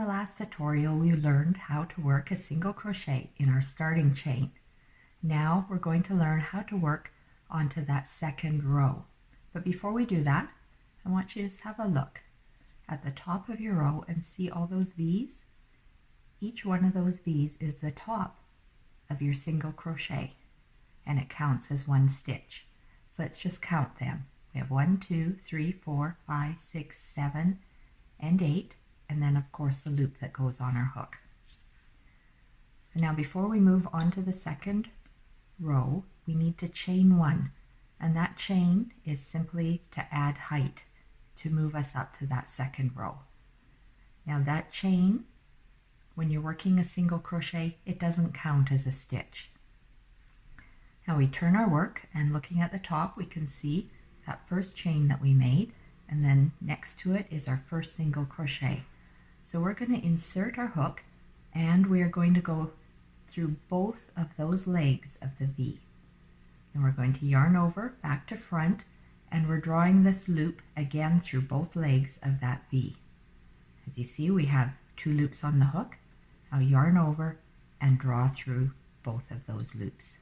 last tutorial, we learned how to work a single crochet in our starting chain. Now we're going to learn how to work onto that second row. But before we do that, I want you to just have a look at the top of your row and see all those V's. Each one of those V's is the top of your single crochet, and it counts as one stitch. So let's just count them. We have 1, 2, 3, 4, 5, 6, 7, and 8, and then of course the loop that goes on our hook. So now before we move on to the second row, we need to chain 1, and that chain is simply to add height to move us up to that second row. Now that chain, when you're working a single crochet, it doesn't count as a stitch. Now we turn our work, and looking at the top we can see that first chain that we made, and then next to it is our first single crochet. So we're going to insert our hook, and we are going to go through both of those legs of the V. And we're going to yarn over back to front, and we're drawing this loop again through both legs of that V. As you see, we have 2 loops on the hook. Now yarn over and draw through both of those loops.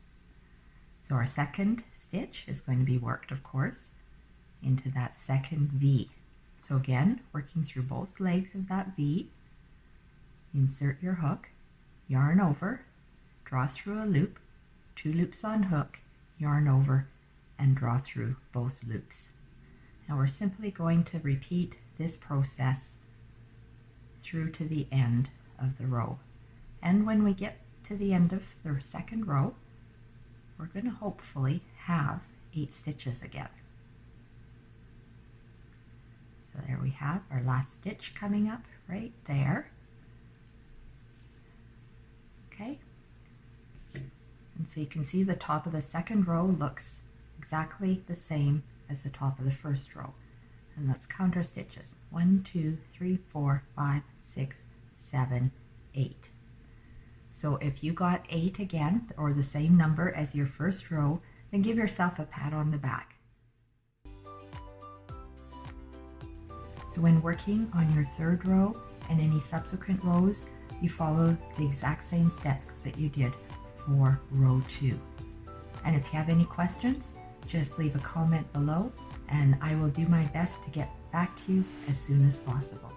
So our second stitch is going to be worked, of course, into that second V. So again, working through both legs of that V, insert your hook, yarn over, draw through a loop, 2 loops on hook, yarn over, and draw through both loops. Now we're simply going to repeat this process through to the end of the row. And when we get to the end of the second row, we're going to hopefully have 8 stitches again. So there we have our last stitch coming up right there. Okay, and so you can see the top of the second row looks exactly the same as the top of the first row. And let's count our stitches. 1, 2, 3, 4, 5, 6, 7, 8. So if you got 8 again, or the same number as your first row, then give yourself a pat on the back. So when working on your third row and any subsequent rows, you follow the exact same steps that you did for row 2. And if you have any questions, just leave a comment below, and I will do my best to get back to you as soon as possible.